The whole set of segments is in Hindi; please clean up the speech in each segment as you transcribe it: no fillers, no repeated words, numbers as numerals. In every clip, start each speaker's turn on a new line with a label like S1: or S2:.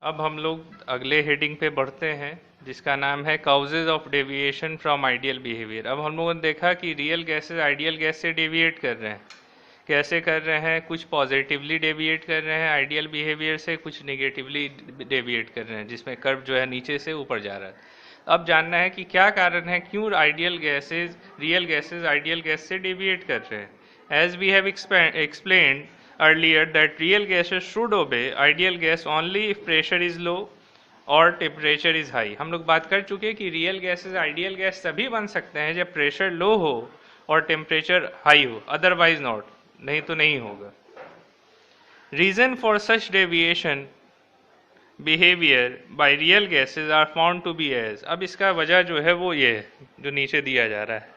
S1: अब हम लोग अगले हेडिंग पे बढ़ते हैं जिसका नाम है causes of deviation from ideal behaviour. अब हम लोगों ने देखा कि रियल गैसेस आइडियल गैस से डेविएट कर रहे हैं। कैसे कर रहे हैं? कुछ पॉजिटिवली डेविएट कर रहे हैं आइडियल बिहेवियर से, कुछ नेगेटिवली डेविएट कर रहे हैं जिसमें कर्व जो है नीचे से ऊपर जा रहा है। अब जानना है कि क्या कारण है, क्यों रियल गैसेस आइडियल गैस से डेविएट कर रहे हैं। As we have explained earlier that real gases should obey ideal gas only if pressure is low और टेम्परेचर इज हाई। हम लोग बात कर चुके हैं कि रियल गैसेस आइडियल गैस तभी बन सकते हैं जब प्रेशर लो हो और टेम्परेचर हाई हो, अदरवाइज नॉट, नहीं तो नहीं होगा। Reason for such deviation behaviour by real gases are found to be as. अब इसका वजह जो है वो ये है जो नीचे दिया जा रहा है।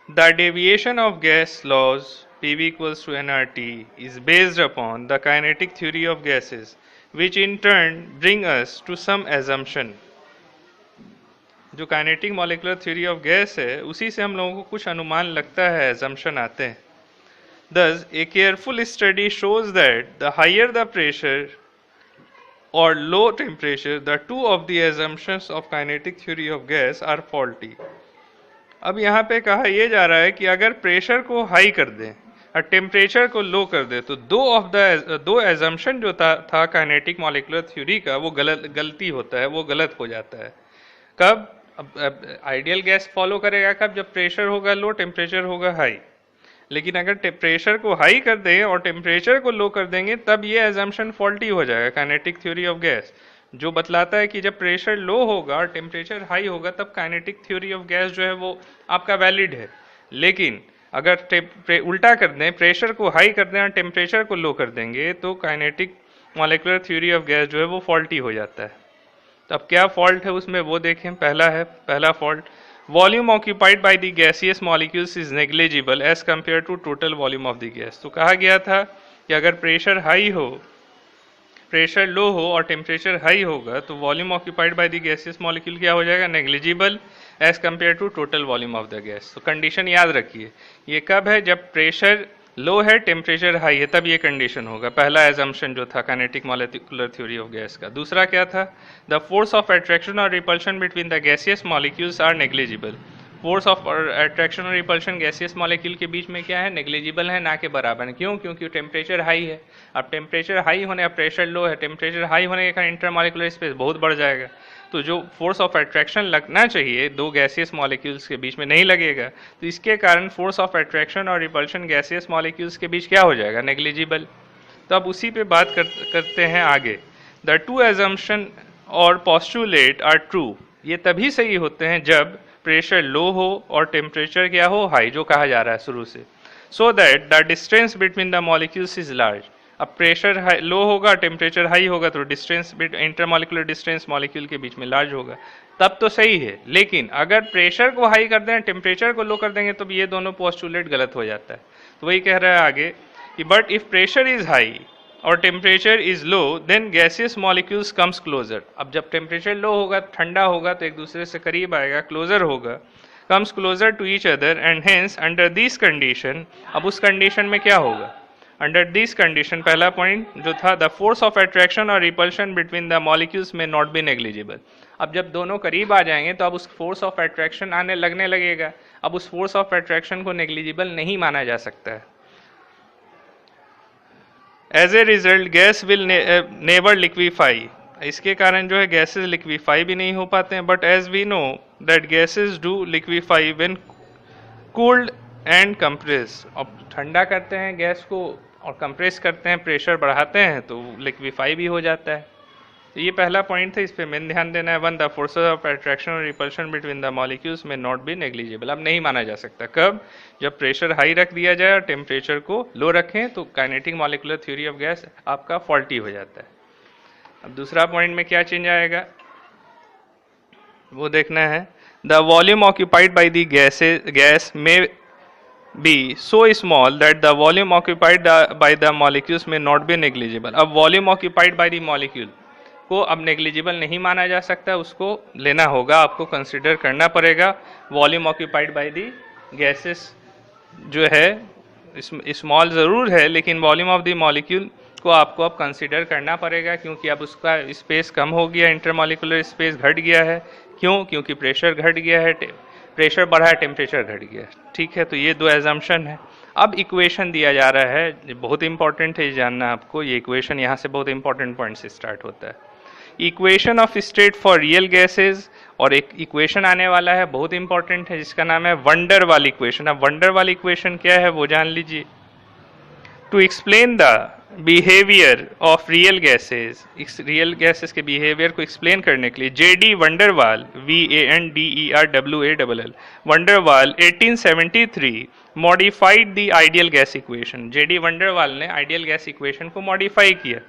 S1: The deviation of gas laws PV equals to nRT is based upon the kinetic theory of gases, which in turn bring us to some assumption. जो kinetic molecular theory of gas है उसी से हम लोगों को कुछ अनुमान लगता है, assumption आते हैं। Thus, a careful study shows that the higher the pressure or low temperature, the two of the assumptions of kinetic theory of gas are faulty. अब यहाँ पे कहा यह जा रहा है कि अगर प्रेशर को हाई कर दें और टेम्परेचर को लो कर दें तो दो एजम्पशन जो था काइनेटिक मॉलिक्यूलर थ्योरी का वो गलती होता है, वो गलत हो जाता है। कब? अब आइडियल गैस फॉलो करेगा कब? जब प्रेशर होगा लो, टेम्परेचर होगा हाई। लेकिन अगर प्रेशर को हाई कर दें और टेम्परेचर को लो कर देंगे तब ये एजम्पशन फॉल्टी हो जाएगा काइनेटिक थ्योरी ऑफ गैस, जो बतलाता है कि जब प्रेशर लो होगा और टेम्परेचर हाई होगा तब काइनेटिक थ्योरी ऑफ गैस जो है वो आपका वैलिड है। लेकिन अगर उल्टा कर दें, प्रेशर को हाई कर दें और टेम्परेचर को लो कर देंगे तो kinetic molecular theory of gas जो है वो फॉल्टी हो जाता है। तो अब क्या फॉल्ट है उसमें वो देखें। पहला fault, volume occupied by the gaseous molecules is negligible as compare to total volume of the gas. तो कहा गया था कि अगर प्रेशर लो हो और टेम्परेचर हाई होगा तो volume occupied by the gaseous molecule क्या हो जाएगा? Negligible as compare to total volume of the gas. तो कंडीशन याद रखिए, ये कब है? जब प्रेशर लो है, टेम्परेचर हाई है, तब ये कंडीशन होगा। पहला एजम्पशन जो था kinetic molecular theory of gas का। दूसरा क्या था? द फोर्स ऑफ अट्रैक्शन और repulsion between the gaseous molecules are negligible. Force of attraction और रिपल्शन गैसियस मॉलिक्यूल के बीच में क्या है? नेग्लिजिबल है, ना के बराबर है। क्यों? क्योंकि टेम्परेचर हाई है। अब टेम्परेचर हाई होने, अब प्रेशर लो है, टेम्परेचर हाई होने का इंटरमॉलिक्यूलर स्पेस बहुत बढ़ जाएगा। तो जो फोर्स ऑफ अट्रैक्शन लगना चाहिए दो गैसियस मॉलिक्यूल्स के बीच में नहीं लगेगा, तो इसके कारण फोर्स ऑफ अट्रैक्शन और रिपल्शन गैसियस मॉलिक्यूल्स के बीच क्या हो जाएगा? नेग्लिजिबल। तो अब उसी पे बात करते हैं आगे। द टू एजम्पशन और पोस्टुलेट आर ट्रू। ये तभी सही होते हैं जब प्रेशर लो हो और टेम्परेचर क्या हो? हाई, जो कहा जा रहा है शुरू से। So that the distance between the molecules is large. अब प्रेशर लो होगा, टेम्परेचर हाई होगा तो डिस्टेंस इंटरमॉलिक्यूलर डिस्टेंस मॉलिक्यूल के बीच में लार्ज होगा, तब तो सही है। लेकिन अगर प्रेशर को हाई कर दें, टेम्परेचर को लो कर देंगे तो ये दोनों पोस्टुलेट गलत हो जाता है। तो वही कह रहा है आगे कि but if pressure is high और temperature is low then gaseous molecules comes closer. अब जब टेम्परेचर लो होगा, ठंडा होगा तो एक दूसरे से करीब आएगा, क्लोजर होगा, comes closer to each other and hence under this condition. अब उस कंडीशन में क्या होगा? अंडर दिस कंडीशन, पहला पॉइंट जो था, द फोर्स ऑफ अट्रैक्शन और repulsion between the molecules may not be negligible. अब जब दोनों करीब आ जाएंगे तो अब उस फोर्स ऑफ अट्रैक्शन लगने लगेगा। अब उस फोर्स ऑफ अट्रैक्शन को नेग्लिजिबल नहीं माना जा सकता है। As a result gas will never liquefy. इसके कारण जो है गैसेस लिक्विफाई भी नहीं हो पाते हैं। But as we know that gases do liquefy when cooled and compress. अब ठंडा करते हैं गैस को और कंप्रेस करते हैं, प्रेशर बढ़ाते हैं तो लिक्विफाई भी हो जाता है। तो ये पहला पॉइंट था, इस पे मेन ध्यान देना है। One, the forces of attraction और repulsion between the molecules may not be negligible. अब नहीं माना जा सकता। कब? जब प्रेशर हाई रख दिया जाए और टेम्परेचर को लो रखें तो kinetic molecular theory of gas आपका फॉल्टी हो जाता है। अब दूसरा पॉइंट में क्या चेंज आएगा वो देखना है। The volume occupied by the gas में be so small that the volume occupied by the molecules may not be negligible। अब volume occupied by the molecule को अब नेग्लिजिबल नहीं माना जा सकता, उसको लेना होगा, आपको कंसिडर करना पड़ेगा। Volume occupied by the gases जो है स्मॉल ज़रूर है, लेकिन वॉल्यूम ऑफ द मॉलिक्यूल को आपको अब कंसिडर करना पड़ेगा, क्योंकि अब उसका स्पेस कम हो गया, इंटरमॉलिक्यूलर स्पेस घट गया है। क्यों? क्योंकि प्रेशर घट गया है, प्रेशर बढ़ा है, टेम्परेचर घट गया है। ठीक है, तो ये दो एजम्पशन है। अब इक्वेशन दिया जा रहा है, बहुत इंपॉर्टेंट है ये जानना आपको। ये इक्वेशन यहाँ से बहुत इंपॉर्टेंट पॉइंट से स्टार्ट होता है। Equation of state for real gases, और एक इक्वेशन आने वाला है बहुत इंपॉर्टेंट है, जिसका नाम है वंडर वाल इक्वेशन। अब वंडर वाल इक्वेशन क्या है वो जान लीजिए। To explain the behaviour of real gases, इस रियल गैसेज के बिहेवियर को एक्सप्लेन करने के लिए J D Van der Waals, VANDERWALL, Van der Waals 1873 modified the ideal gas equation. J D Van der Waals ने आइडियल गैस इक्वेशन को मॉडिफाई किया।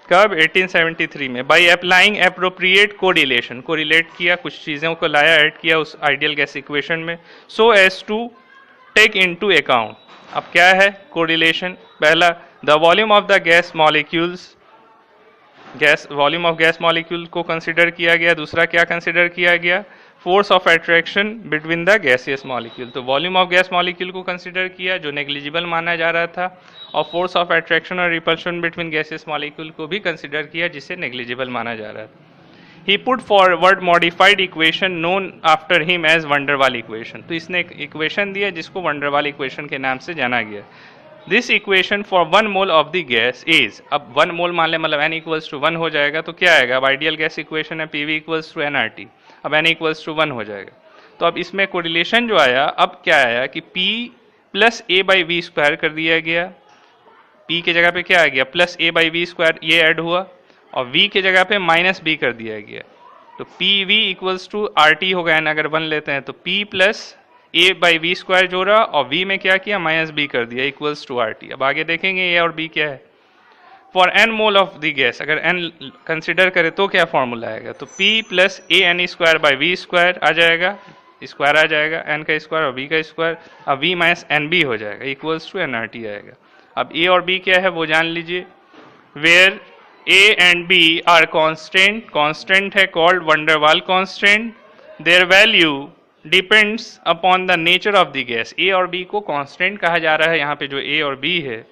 S1: कब? 1873 में। By applying appropriate correlation, correlate किया, कुछ चीज़ों को लाया, ऐड किया उस आइडियल गैस इक्वेशन में, so as to take into account. अब क्या है कोरिलेशन? पहला, the volume of the gas molecules, gas volume of gas molecule को कंसिडर किया गया। दूसरा क्या कंसिडर किया गया? Force of attraction between the gaseous molecule. तो वॉल्यूम ऑफ गैस मॉलिक्यूल को कंसिडर किया जो नेग्लिजिबल माना जा रहा था, और फोर्स ऑफ अट्रैक्शन और रिपल्शन बिटवीन गैसियस मॉलिक्यूल को भी कंसिडर किया जिसे नेग्लिजिबल माना जा रहा था। He put forward modified equation known after him as van der Waals equation. तो इसने एक इक्वेशन दिया जिसको वंडरवाल इक्वेशन के नाम से जाना गया। This equation for 1 mole of the gas is, अब 1 मोल मान ले, मतलब n इक्वल्स टू 1 हो जाएगा, तो क्या आएगा? अब आइडियल गैस इक्वेशन है PV इक्वल्स टू nRT, अब n इक्वल्स टू 1 हो जाएगा। तो अब इसमें कोरिलेशन जो आया, अब क्या आया कि P plus A by V square कर दिया गया। P के जगह पे क्या आ गया? Plus A by V square, ये ऐड हुआ, और V के जगह पे माइनस B कर दिया गया। तो PV इक्वल्स टू RT होगा, n अगर 1 लेते हैं तो P plus A by V square जोड़ा, और V में क्या किया? माइनस B कर दिया, इक्वल्स टू RT। अब आगे देखेंगे A और B क्या है। For n mole of the gas, अगर n कंसिडर करें तो क्या फॉर्मूला आएगा? तो P plus AN square by V square आ जाएगा, स्क्वायर आ जाएगा, n का स्क्वायर और V का स्क्वायर, अब V माइनस NB हो जाएगा, इक्वल्स टू nRT आएगा। अब A और B क्या है वो जान लीजिए। Where A and B are constant, constant है called van der Waals constant, their value depends upon the nature of the gas. A और B को कांस्टेंट कहा जा रहा है यहाँ पे, जो A और B है,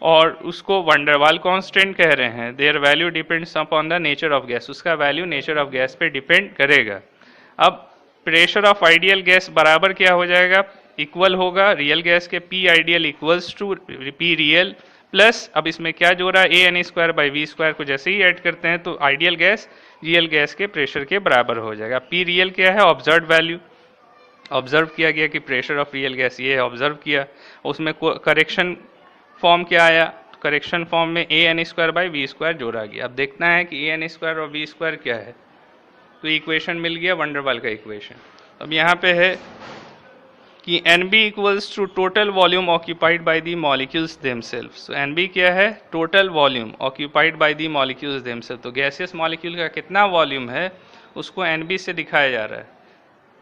S1: और उसको वंडरवाल कांस्टेंट कह रहे हैं। There value depends upon the nature of gas, उसका वैल्यू नेचर ऑफ गैस पे डिपेंड करेगा। अब प्रेशर ऑफ आइडियल गैस बराबर क्या हो जाएगा? इक्वल होगा रियल गैस के P ideal equals to P real plus, अब इसमें क्या जोड़ा? AN square by V square को जैसे ही ऐड करते हैं तो आइडियल गैस रियल गैस के प्रेशर के बराबर हो जाएगा। P रियल क्या है? ऑब्जर्व वैल्यू, ऑब्जर्व किया गया कि प्रेशर ऑफ रियल गैस ये है, ऑब्जर्व किया। उसमें करेक्शन फॉर्म क्या आया? करेक्शन फॉर्म में AN square by V square जोड़ा गया। अब देखना है कि AN स्क्वायर और वी स्क्वायर क्या है, तो इक्वेशन मिल गया वंडरवाल का इक्वेशन। अब यहाँ पे है कि NB equals to total volume occupied by the molecules themselves. तो NB क्या है? Total volume occupied by the molecules themselves. तो गैसियस मॉलिक्यूल का कितना वॉल्यूम है उसको NB से दिखाया जा रहा है,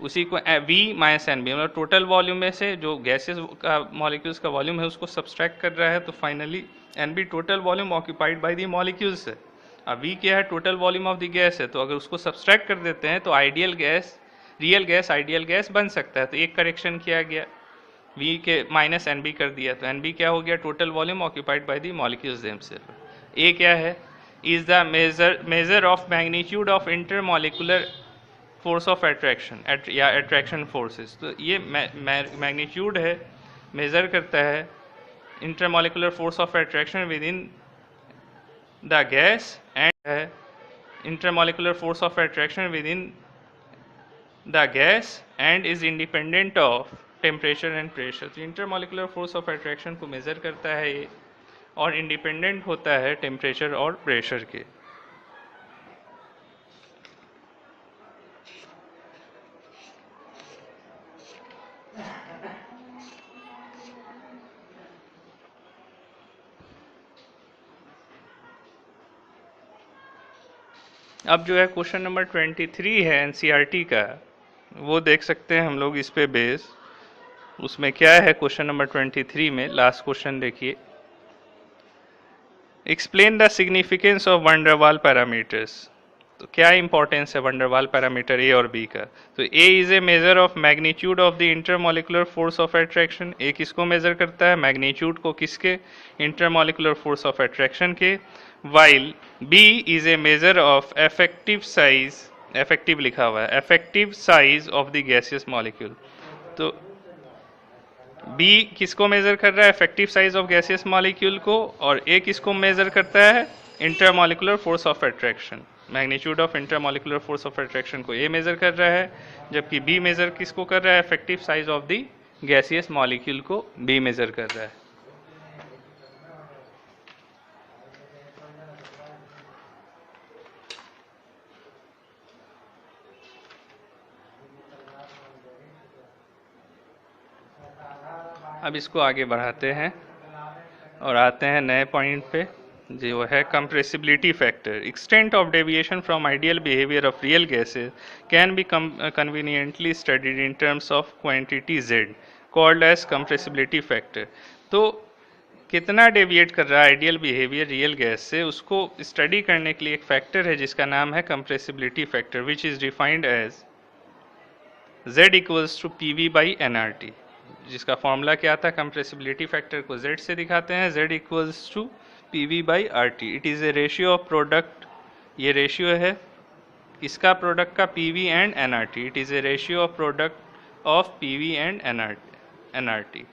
S1: उसी को V माइनस NB, मतलब टोटल वॉल्यूम में से जो गैसेस का मॉलिक्यूल्स का वॉल्यूम है उसको सब्सट्रैक्ट कर रहा है। तो finally NB total volume occupied by the molecules है। अब V क्या है? Total volume of the gas है। तो अगर उसको सब्सट्रैक्ट कर देते हैं तो ideal gas, real gas ideal gas बन सकता है। तो एक करेक्शन किया गया, V के माइनस NB कर दिया, तो NB क्या हो गया? Total volume occupied by the molecules themselves. A क्या है? Is the measure of magnitude of intermolecular force of attraction या अट्रैक्शन फोर्सेस। तो ये मैग्नीट्यूड है, मेजर करता है intermolecular force of attraction within the gas, and है intermolecular force of attraction within the gas and is independent of temperature and pressure. तो इंटरमॉलिक्यूलर फोर्स ऑफ अट्रैक्शन को मेजर करता है ये, और इंडिपेंडेंट होता है टेम्परेचर और प्रेशर के। अब जो है क्वेश्चन नंबर 23 है NCERT का, वो देख सकते हैं हम लोग इस पे बेस। उसमें क्या है क्वेश्चन नंबर 23 में, लास्ट क्वेश्चन देखिए। Explain the significance of van der Waals parameters. तो क्या इंपॉर्टेंस है वंडरवाल पैरामीटर ए और बी का? तो A is a measure of magnitude of the intermolecular force of attraction. A किसको मेजर करता है? मैग्नीट्यूड को। किसके? इंटरमोलिकुलर फोर्स ऑफ अट्रैक्शन के। While B is a measure of effective size, effective लिखा हुआ है, effective size of the gaseous molecule. तो बी किसको मेजर कर रहा है? Effective size of gaseous molecule को। और ए किसको मेजर करता है? Intermolecular force of attraction. Magnitude of intermolecular force of attraction को ए मेजर कर रहा है, जबकि बी मेजर किसको कर रहा है? Effective size of the gaseous molecule को बी मेजर कर रहा है। अब इसको आगे बढ़ाते हैं और आते हैं नए पॉइंट पे, जो है compressibility factor. Extent of deviation from ideal behaviour of real gases can be conveniently studied in terms of quantity z called as compressibility factor. तो कितना डेविएट कर रहा है आइडियल बिहेवियर रियल गैस से, उसको स्टडी करने के लिए एक फैक्टर है जिसका नाम है compressibility factor, which is defined as z equals to PV by NRT। जिसका फॉर्मूला क्या था? कंप्रेसिबिलिटी फैक्टर को z से दिखाते हैं, z equals to PV by RT। It is a ratio of product, ये रेशियो है इसका प्रोडक्ट का PV and NRT। It is a ratio of product of PV and NRT।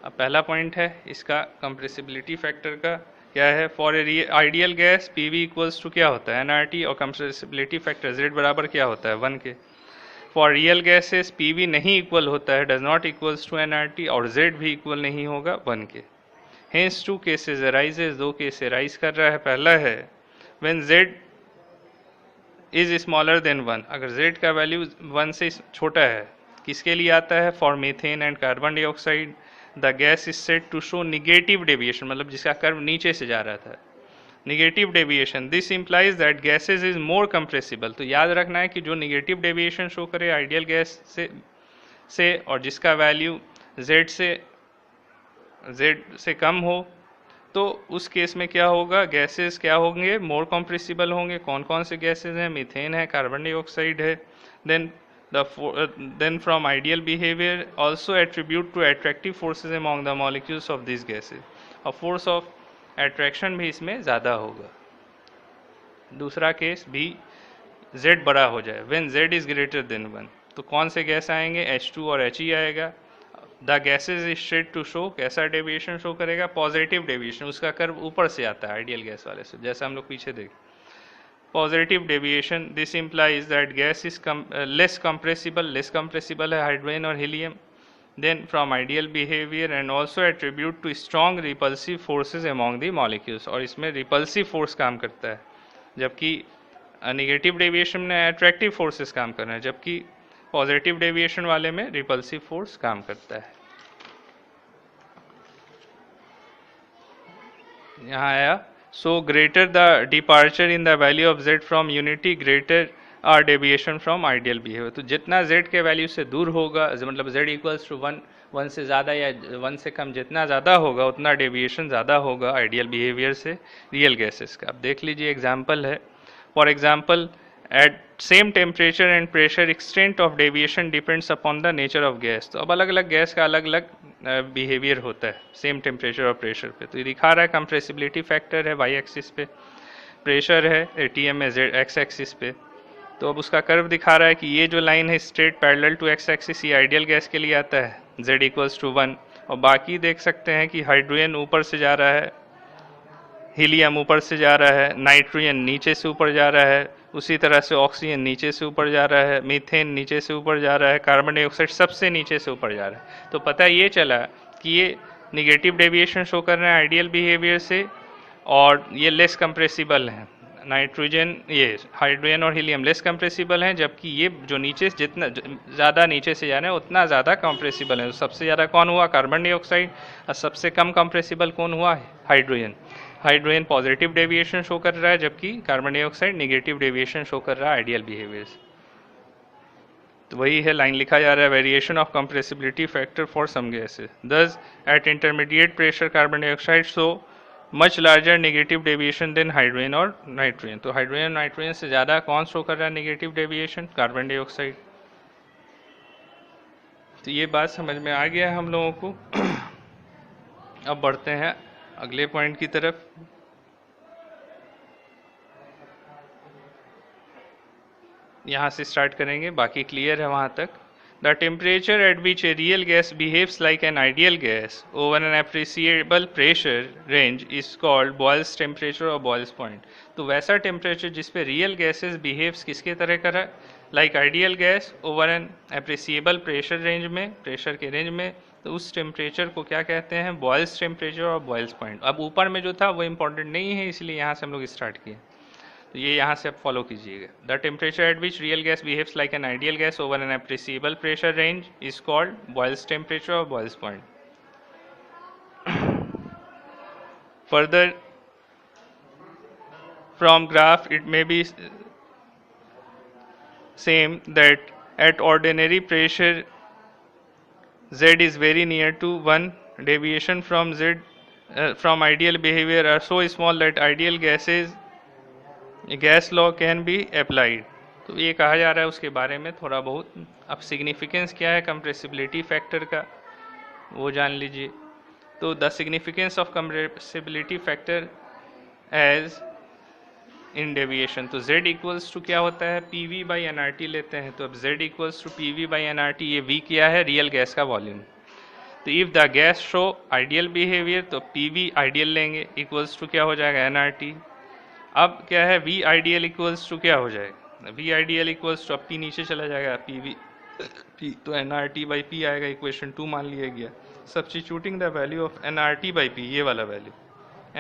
S1: अब पहला पॉइंट है इसका कंप्रेसिबिलिटी फैक्टर का क्या है? For a ideal gas PV equals to क्या होता है? NRT। और कंप्रेसिबिलिटी फैक्टर Z बराबर क्या होता है? 1 के। फॉर रियल गैसेस PV नहीं इक्वल होता है, does not equals to NRT, और Z भी इक्वल नहीं होगा 1 के। Hence 2 cases arises, 2 case arise कर रहा है। पहला है when Z is smaller than 1, अगर Z का वैल्यू 1 से छोटा है। किसके लिए आता है? For methane and carbon dioxide the gas is said to show negative deviation, मतलब जिसका कर्व नीचे से जा रहा था, negative deviation. This implies that gases is more compressible. तो याद रखना है कि जो निगेटिव डेविएशन शो करे आइडियल गैस से और जिसका वैल्यू Z से कम हो, तो उस केस में क्या होगा? गैसेस क्या होंगे? मोर कंप्रेसिबल होंगे। कौन कौन से गैसेज हैं? मीथेन है, कार्बन डाइऑक्साइड है। Then from ideal behavior also attribute to attractive forces among the molecules of these gases, और force of attraction भी इसमें ज़्यादा होगा। दूसरा केस भी Z बड़ा हो जाए, when Z is greater than 1, तो कौन से गैस आएंगे? H2 और He आएगा। The gases is said to show, कैसा डेविएशन शो करेगा? Positive deviation. उसका कर्व ऊपर से आता है आइडियल गैस वाले से, जैसा हम लोग पीछे देख। Positive deviation, this implies that gas is less compressible है हाइड्रोजन और helium than from ideal behaviour, and also attribute to strong repulsive forces among the molecules, और इसमें रिपल्सिव फोर्स काम करता है, जबकि निगेटिव डेविएशन में अट्रैक्टिव फोर्सेस काम कर रहे हैं, जबकि पॉजिटिव डेविएशन वाले में रिपल्सिव फोर्स काम करता है। यहाँ आया, so greater the departure in the value of Z from unity greater or deviation from ideal behaviour. तो जितना Z के वैल्यू से दूर होगा, मतलब Z इक्वल्स टू 1 से ज़्यादा या 1 से कम जितना ज़्यादा होगा उतना डेविएशन ज़्यादा होगा आइडियल बिहेवियर से रियल गैसेस का। अब देख लीजिए एग्जाम्पल है। For example, at same temperature and pressure extent of deviation depends upon the nature of gas. तो अब अलग अलग गैस का अलग अलग बिहेवियर होता है सेम टेम्परेचर और प्रेशर पे। तो ये दिखा रहा है कंप्रेसिबिलिटी फैक्टर है वाई एक्सिस पे, प्रेशर है ATM में Z एक्स एक्सिस पे। तो अब उसका कर्व दिखा रहा है कि ये जो लाइन है straight parallel to X axis, ये आइडियल गैस के लिए आता है Z इक्वल्स टू 1, और बाकी देख सकते हैं कि हाइड्रोजन ऊपर से जा रहा है, हीलियम ऊपर से जा रहा है, नाइट्रोजन नीचे से ऊपर जा रहा है, उसी तरह से ऑक्सीजन नीचे से ऊपर जा रहा है, मीथेन नीचे से ऊपर जा रहा है, कार्बन डाइऑक्साइड सबसे नीचे से ऊपर जा रहा है। तो पता ये चला कि ये निगेटिव डेविएशन शो कर रहे हैं आइडियल बिहेवियर से, और ये लेस कंप्रेसिबल हैं। नाइट्रोजन, ये हाइड्रोजन और हीलियम लेस कंप्रेसिबल हैं, जबकि ये जो नीचे जितना ज़्यादा नीचे से जा रहे हैं उतना ज़्यादा कंप्रेसिबल है। तो सबसे ज़्यादा कौन हुआ? कार्बन डाइऑक्साइड, और सबसे कम कंप्रेसिबल कौन हुआ? Hydrogen. Hydrogen positive deviation show कर रहा है, जबकि carbon dioxide negative deviation show कर रहा है आइडियल बिहेवियर से। तो वही है, लाइन लिखा जा रहा है, variation of compressibility factor for some gases. Thus at intermediate pressure carbon dioxide show much larger negative deviation than hydrogen और नाइट्रोजन। तो हाइड्रोजन नाइट्रोजन से ज़्यादा कौन शो कर रहा है नेगेटिव डेविएशन? Carbon dioxide. तो ये बात समझ में आ गया है हम लोगों को। अब बढ़ते हैं अगले पॉइंट की तरफ। यहाँ से स्टार्ट करेंगे, बाकी क्लियर है वहाँ तक। The temperature at which a real gas behaves like an ideal gas over an appreciable pressure range is called Boyle's temperature or Boyle's point। तो वैसा टेम्परेचर जिस पे रियल गैसेस बिहेव्स किसके तरह कर रहा है? Like ideal gas over an appreciable pressure range में, प्रेशर के रेंज में। तो उस टेम्परेचर को क्या कहते हैं? बॉयल्स टेम्परेचर और बॉयल्स पॉइंट। अब ऊपर में जो था वो इंपॉर्टेंट नहीं है, इसलिए यहाँ से हम लोग स्टार्ट किए। तो ये यहाँ से आप फॉलो कीजिएगा। The temperature at which real gas behaves like an ideal gas over an appreciable pressure range is called Boyle's temperature और Boyle's point. Further from graph it may be seen that at ordinary pressure Z is very near to 1, deviation from Z from ideal behavior are so small that ideal gases gas law can be applied. तो ये कहा जा रहा है उसके बारे में थोड़ा बहुत। अब सिग्निफिकेंस क्या है कंप्रेसिबिलिटी फैक्टर का, वो जान लीजिए। तो the significance of compressibility factor as in deviation. तो z इक्वल्स टू क्या होता है? P by N are T लेते हैं। तो अब z equals to P by N are T, ये v क्या है? रियल गैस का वॉल्यूम। तो if the gas show ideal behaviour तो पी आइडियल लेंगे, इक्वल्स टू क्या हो जाएगा? N are T. अब क्या है? वी आइडियल इक्वल्स टू क्या हो जाएगा? वी आइडियल इक्वल्स टू, अब पी नीचे चला जाएगा, पी तो N R T by P आएगा, इक्वेशन 2 मान लिया गया। Substituting the value of N R T by P, ये वाला value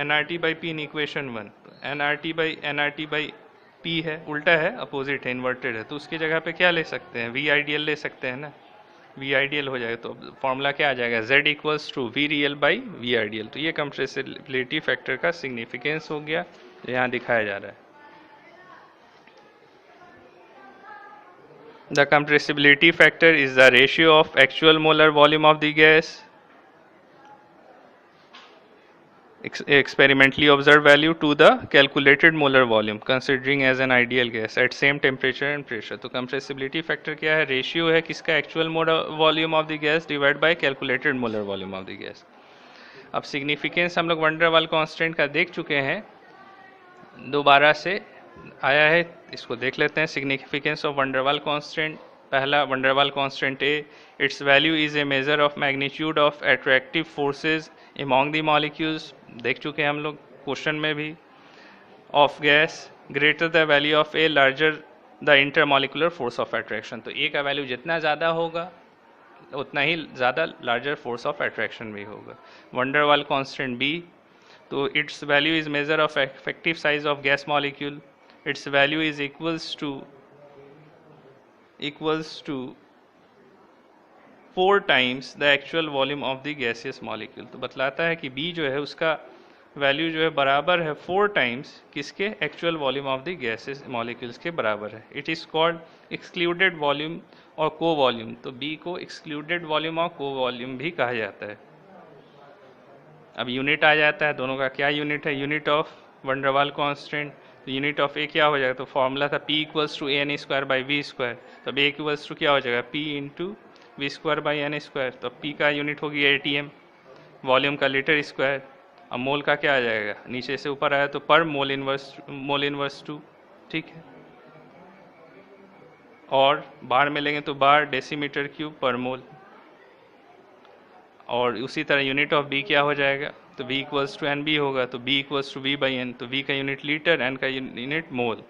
S1: N R T by P in equation 1। एन आर टी बाई पी है, उल्टा है, अपोजिट है, इन्वर्टेड है। तो उसकी जगह पे क्या ले सकते हैं? वी आइडियल ले सकते हैं ना, वी आइडियल हो जाएगा। तो फॉर्मूला क्या आ जाएगा? z equals to V real by V ideal. तो ये कंप्रेसिबिलिटी फैक्टर का सिग्निफिकेंस हो गया, यहाँ दिखाया जा रहा है। The compressibility factor is the ratio of actual molar volume of the gas experimentally observed value to the calculated molar volume considering as an ideal gas at same temperature and pressure। तो compressibility factor क्या है? रेशियो है किसका? Actual molar volume of the gas divide by calculated molar volume of the gas. अब सिग्निफिकेंस हम लोग वंडर वाल कांस्टेंट का देख चुके हैं, दोबारा से आया है, इसको देख लेते हैं। सिग्निफिकेंस ऑफ वंडर वाल कांस्टेंट। पहला वंडर वाल constant A, its value is a measure of magnitude of attractive forces among the molecules, देख चुके हैं हम लोग क्वेश्चन में भी, of gas greater the value of a larger the intermolecular force of attraction. तो ए का वैल्यू जितना ज़्यादा होगा उतना ही ज़्यादा लार्जर फोर्स ऑफ अट्रैक्शन भी होगा। वंडर वाल कांस्टेंट बी, तो its value is measure of effective size of gas molecule, its value is equals to 4 times the actual volume of the gaseous molecule. तो बतलाता है कि बी जो है उसका वैल्यू जो है बराबर है 4 टाइम्स किसके? Actual volume of the gaseous molecules के बराबर है। It is called excluded volume और को वॉल्यूम। तो बी को एक्सक्लूडेड वॉल्यूम और को वॉल्यूम भी कहा जाता है। अब यूनिट आ जाता है, दोनों का क्या यूनिट है? यूनिट ऑफ वंडर वाल कांस्टेंट। तो यूनिट ऑफ ए क्या हो जाएगा? तो फॉर्मूला था P equals to A N square by V square. तो ए इक्वल्स टू क्या हो जाएगा? P into V square by N square. तो पी का यूनिट होगी एटीएम, वॉल्यूम का लीटर स्क्वायर। अब मोल का क्या आ जाएगा? नीचे से ऊपर आया तो पर मोल इनवर्स 2, ठीक है। और बार में लेंगे तो बार डेसीमीटर क्यूब पर मोल। और उसी तरह यूनिट ऑफ बी क्या हो जाएगा? तो B equals to N B होगा, तो B equals to V by N. तो वी का यूनिट लीटर, एन का यूनिट मोल,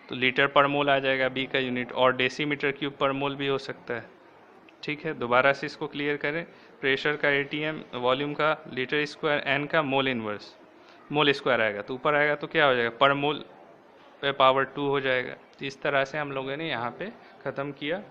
S1: तो लीटर पर मोल आ जाएगा बी का यूनिट। और डेसीमीटर क्यूब पर मोल भी हो सकता है, ठीक है। दोबारा से इसको क्लियर करें। प्रेशर का एटीएम, वॉल्यूम का लीटर स्क्वायर, एन का मोल इनवर्स, मोल स्क्वायर आएगा तो ऊपर आएगा तो क्या हो जाएगा? पर मोल पे पावर 2 हो जाएगा। तो इस तरह से हम लोगों ने यहाँ पे ख़त्म किया।